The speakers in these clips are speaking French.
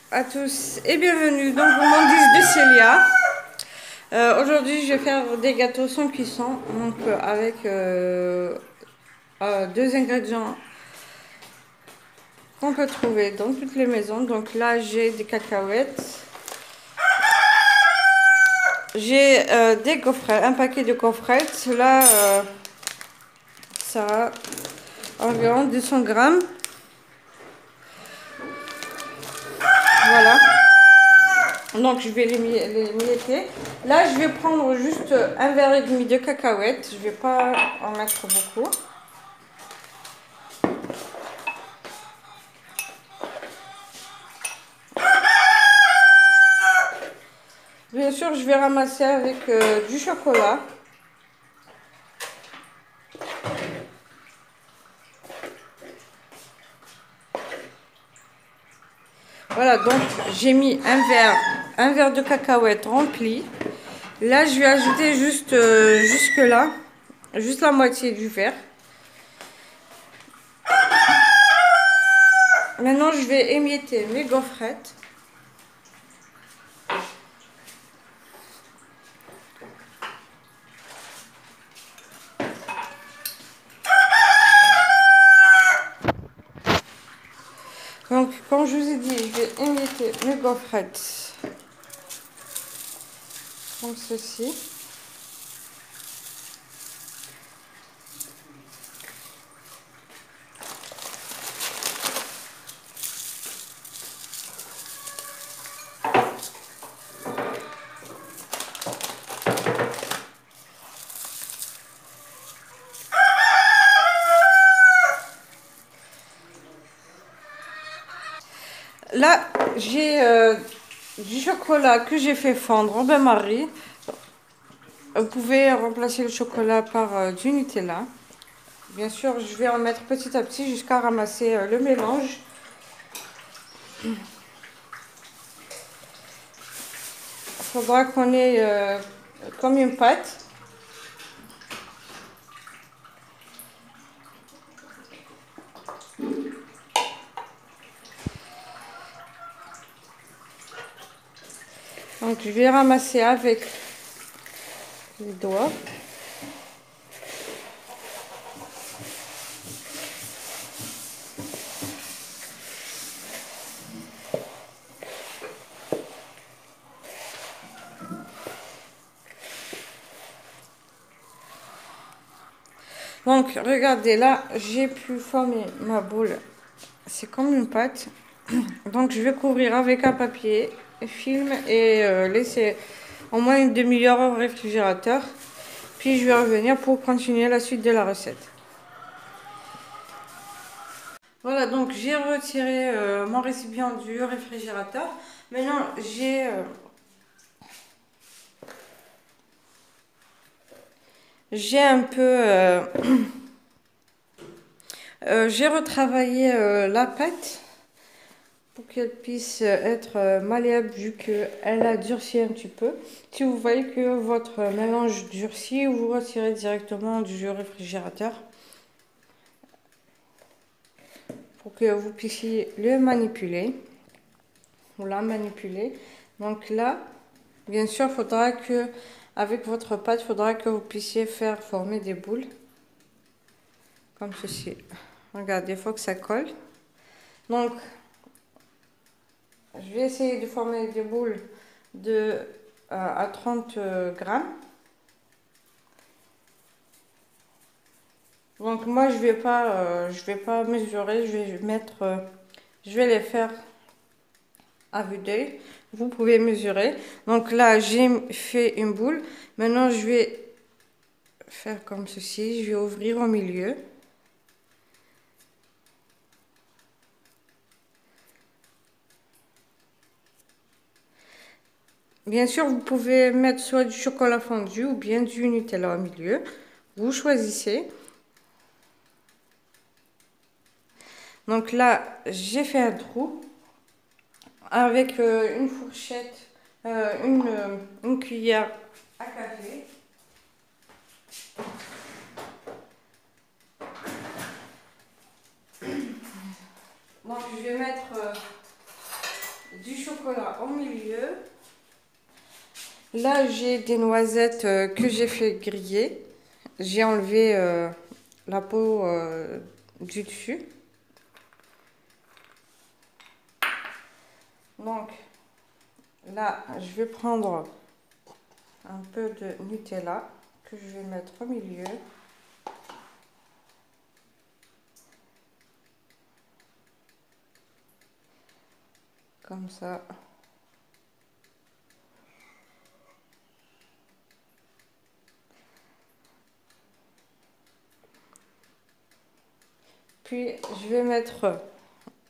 à tous et bienvenue dans le gourmandise de Célia. Aujourd'hui, je vais faire des gâteaux sans cuisson, donc avec deux ingrédients qu'on peut trouver dans toutes les maisons. Donc là, j'ai des cacahuètes, j'ai des gaufrettes, un paquet de gaufrettes. Là, ça a environ 200 grammes. Voilà. Donc je vais les mietter. Là, je vais prendre juste un verre et demi de cacahuètes. Je vais pas en mettre beaucoup. Bien sûr, je vais ramasser avec du chocolat. Voilà, donc j'ai mis un verre de cacahuètes rempli. Là, je vais ajouter juste jusque là, juste la moitié du verre. Maintenant, je vais émietter mes gaufrettes. Donc, comme je vous ai dit, je vais émietter mes gaufrettes comme ceci. Là, j'ai du chocolat que j'ai fait fondre en bain-marie. Vous pouvez remplacer le chocolat par du Nutella. Bien sûr, je vais en mettre petit à petit jusqu'à ramasser le mélange. Il faudra qu'on ait comme une pâte. Donc, je vais ramasser avec les doigts. Donc, regardez, là, j'ai pu former ma boule. C'est comme une pâte. Donc, je vais couvrir avec un papier film et laisser au moins une demi-heure au réfrigérateur. Puis, je vais revenir pour continuer la suite de la recette. Voilà, donc j'ai retiré mon récipient du réfrigérateur. Maintenant, j'ai un peu... j'ai retravaillé la pâte pour qu'elle puisse être malléable vu qu'elle a durci un petit peu. Si vous voyez que votre mélange durcit, vous retirez directement du réfrigérateur pour que vous puissiez le manipuler ou la manipuler. Donc là, bien sûr, faudra que avec votre pâte, il faudra que vous puissiez faire former des boules comme ceci. Regardez, il faut que ça colle. Donc, je vais essayer de former des boules de à 30 grammes. Donc moi je vais pas mesurer, je vais les faire à vue d'œil. Vous pouvez mesurer. Donc là j'ai fait une boule. Maintenant je vais faire comme ceci. Je vais ouvrir au milieu. Bien sûr, vous pouvez mettre soit du chocolat fondu ou bien du Nutella au milieu. Vous choisissez. Donc là, j'ai fait un trou avec une fourchette, une cuillère à café. Donc je vais mettre du chocolat au milieu. Là, j'ai des noisettes que j'ai fait griller. J'ai enlevé la peau du dessus. Donc, là, je vais prendre un peu de Nutella que je vais mettre au milieu. Comme ça. Puis, je vais mettre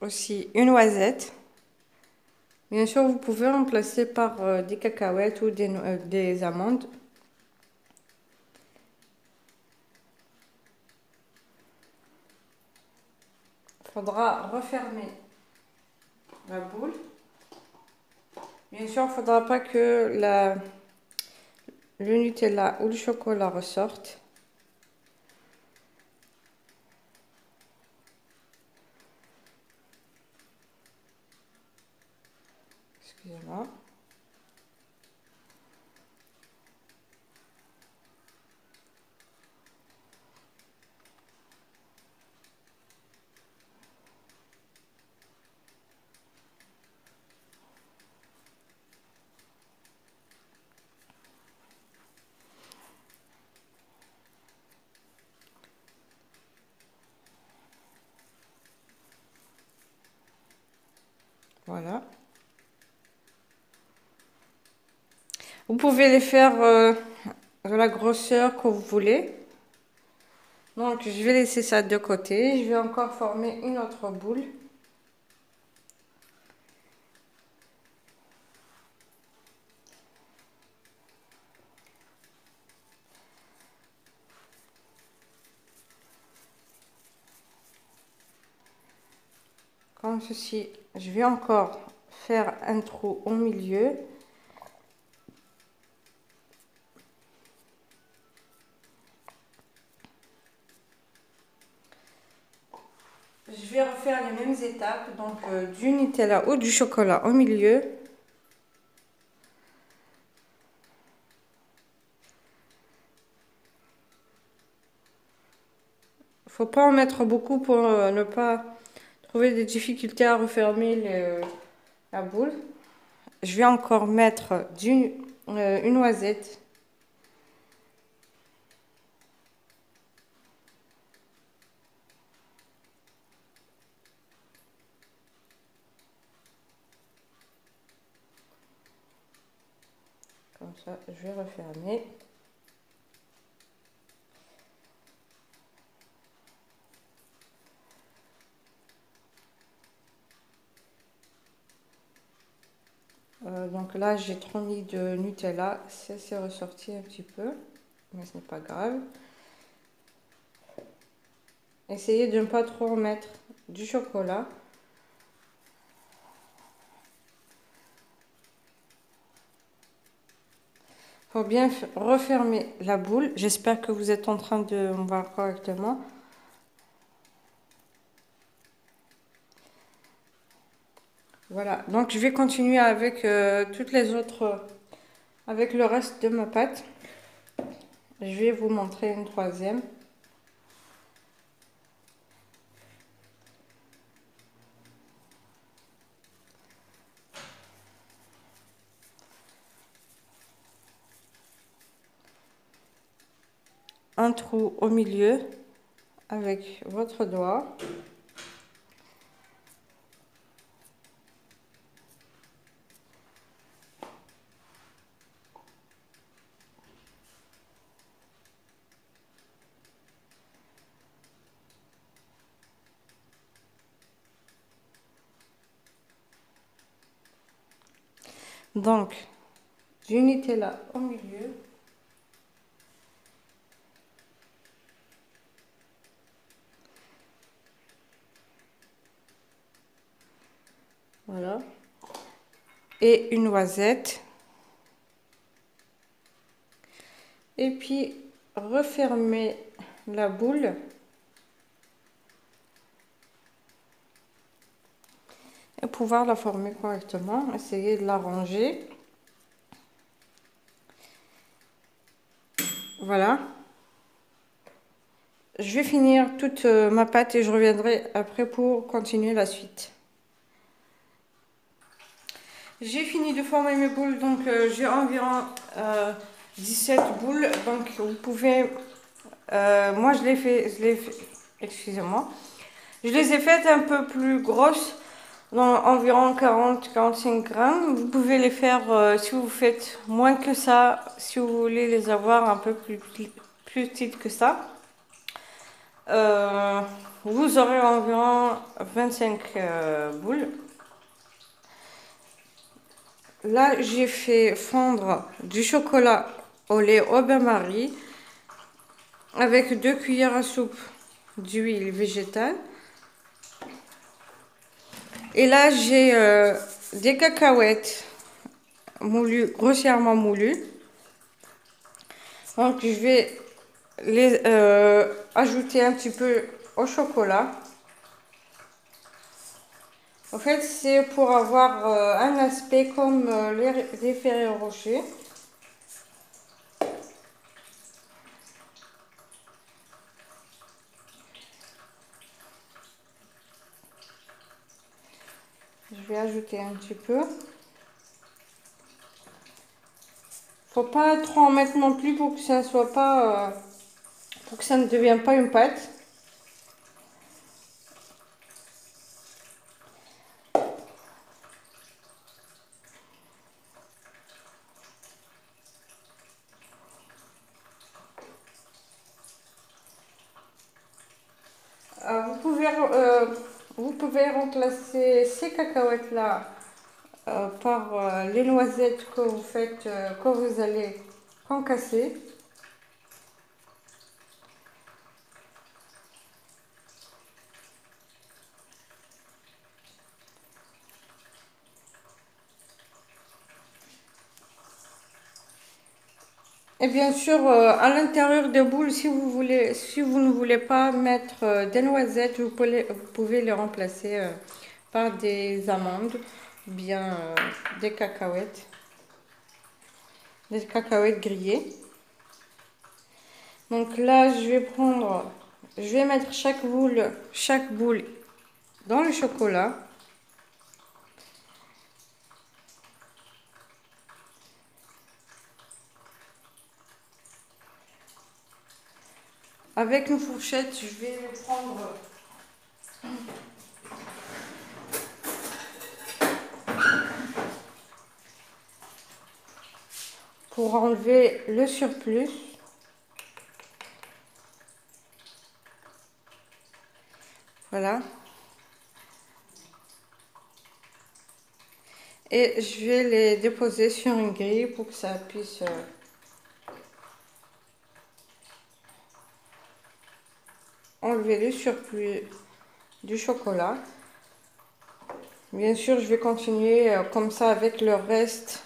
aussi une noisette. Bien sûr, vous pouvez remplacer par des cacahuètes ou des amandes. Il faudra refermer la boule. Bien sûr, il ne faudra pas que le Nutella ou le chocolat ressorte. Excusez-moi. Voilà. Vous pouvez les faire de la grosseur que vous voulez. Donc, je vais laisser ça de côté. Je vais encore former une autre boule. Comme ceci. Je vais encore faire un trou au milieu. Je vais refaire les mêmes étapes, donc du Nutella ou du chocolat au milieu. Faut pas en mettre beaucoup pour ne pas trouver des difficultés à refermer la boule. Je vais encore mettre une noisette. Comme ça, je vais refermer. Donc là, j'ai trop mis de Nutella. Ça s'est ressorti un petit peu, mais ce n'est pas grave. Essayez de ne pas trop mettre du chocolat. Il faut bien refermer la boule. J'espère que vous êtes en train de me voir correctement. Voilà, donc je vais continuer avec toutes les autres, avec le reste de ma pâte. Je vais vous montrer une troisième. Un trou au milieu avec votre doigt. Donc, du Nutella au milieu. Voilà. Et une noisette. Et puis, refermer la boule. et pouvoir la former correctement. Essayez de la ranger. Voilà. Je vais finir toute ma pâte et je reviendrai après pour continuer la suite. J'ai fini de former mes boules, donc j'ai environ 17 boules. Donc vous pouvez, moi je les fait, excusez-moi, je les ai faites un peu plus grosses, dans environ 40-45 grammes. Vous pouvez les faire si vous faites moins que ça, si vous voulez les avoir un peu plus petites que ça. Vous aurez environ 25 boules. Là, j'ai fait fondre du chocolat au lait au bain-marie avec 2 cuillères à soupe d'huile végétale. Et là, j'ai des cacahuètes moulues, grossièrement moulues. Donc, je vais les ajouter un petit peu au chocolat. En fait, c'est pour avoir un aspect comme les Ferrero Rocher. Je vais ajouter un petit peu. Faut pas trop en mettre non plus pour que ça ne soit pas, pour que ça ne devienne pas une pâte. Vous pouvez remplacer ces cacahuètes-là par les noisettes que vous faites, que vous allez concasser. Et bien sûr, à l'intérieur des boules, si vous ne voulez pas mettre des noisettes, vous pouvez les remplacer par des amandes ou bien des cacahuètes grillées. Donc là, je vais mettre chaque boule dans le chocolat. Avec une fourchette, je vais le prendre pour enlever le surplus. Voilà. Et je vais les déposer sur une grille pour que ça puisse enlever le surplus du chocolat. Bien sûr, je vais continuer comme ça avec le reste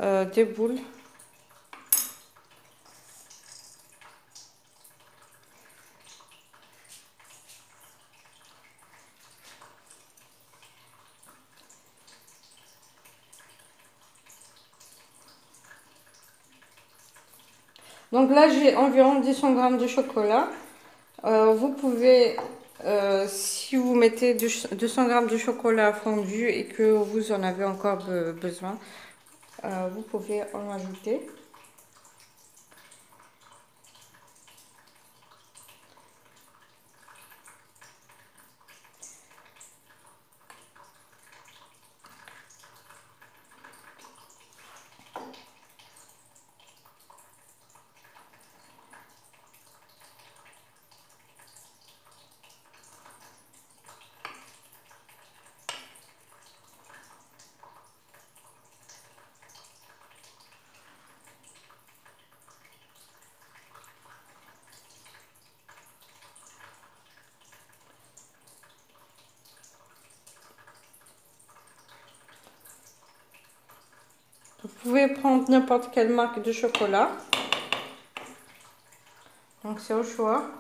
des boules. Donc là, j'ai environ 200 grammes de chocolat. Vous pouvez, si vous mettez 200 grammes de chocolat fondu et que vous en avez encore besoin, vous pouvez en ajouter. Vous pouvez prendre n'importe quelle marque de chocolat. Donc c'est au choix.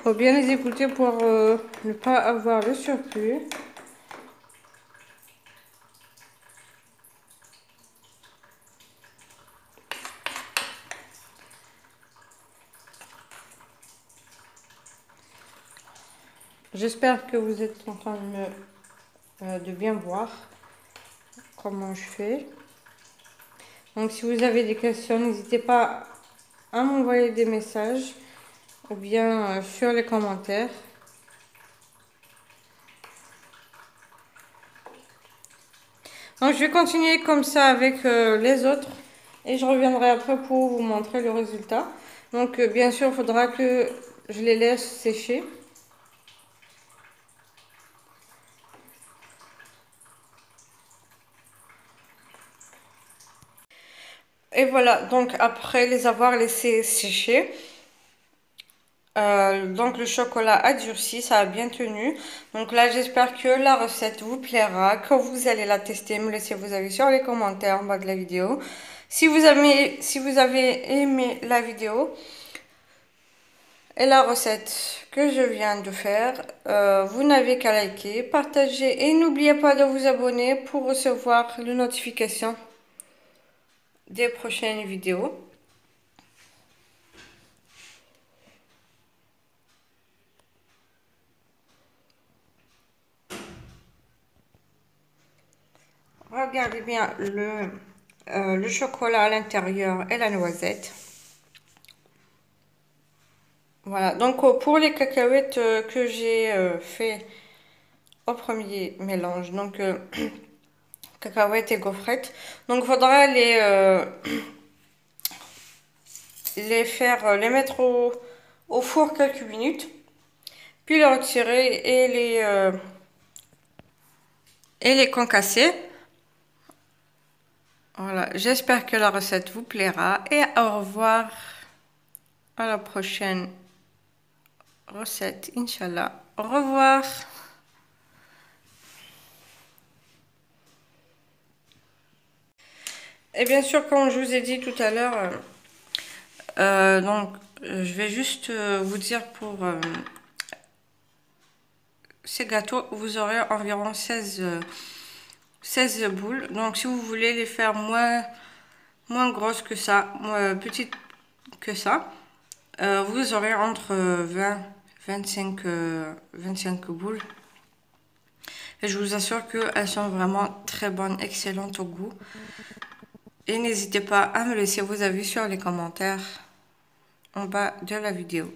Faut bien les écouter pour ne pas avoir le surplus. J'espère que vous êtes en train de bien voir comment je fais. Donc si vous avez des questions, n'hésitez pas à m'envoyer des messages ou bien sur les commentaires. Donc je vais continuer comme ça avec les autres et je reviendrai après pour vous montrer le résultat. Donc bien sûr, il faudra que je les laisse sécher. Et voilà, donc après les avoir laissés sécher, donc le chocolat a durci, ça a bien tenu. Donc là, j'espère que la recette vous plaira, que vous allez la tester, me laissez vos avis sur les commentaires en bas de la vidéo. Si vous avez aimé la vidéo et la recette que je viens de faire, vous n'avez qu'à liker, partager et n'oubliez pas de vous abonner pour recevoir les notifications des prochaines vidéos. Regardez bien le chocolat à l'intérieur et la noisette. Voilà, donc pour les cacahuètes que j'ai fait au premier mélange, donc cacahuètes et gaufrettes, donc il faudra les mettre au four quelques minutes, puis les retirer et les concasser. Voilà, j'espère que la recette vous plaira et au revoir à la prochaine recette, Inch'Allah. Au revoir. Et bien sûr, comme je vous ai dit tout à l'heure, je vais juste vous dire pour ces gâteaux, vous aurez environ 16 boules. Donc si vous voulez les faire moins grosses que ça, petites que ça, vous aurez entre 20 25 boules. Et je vous assure qu'elles sont vraiment très bonnes, excellentes au goût. Et n'hésitez pas à me laisser vos avis sur les commentaires en bas de la vidéo.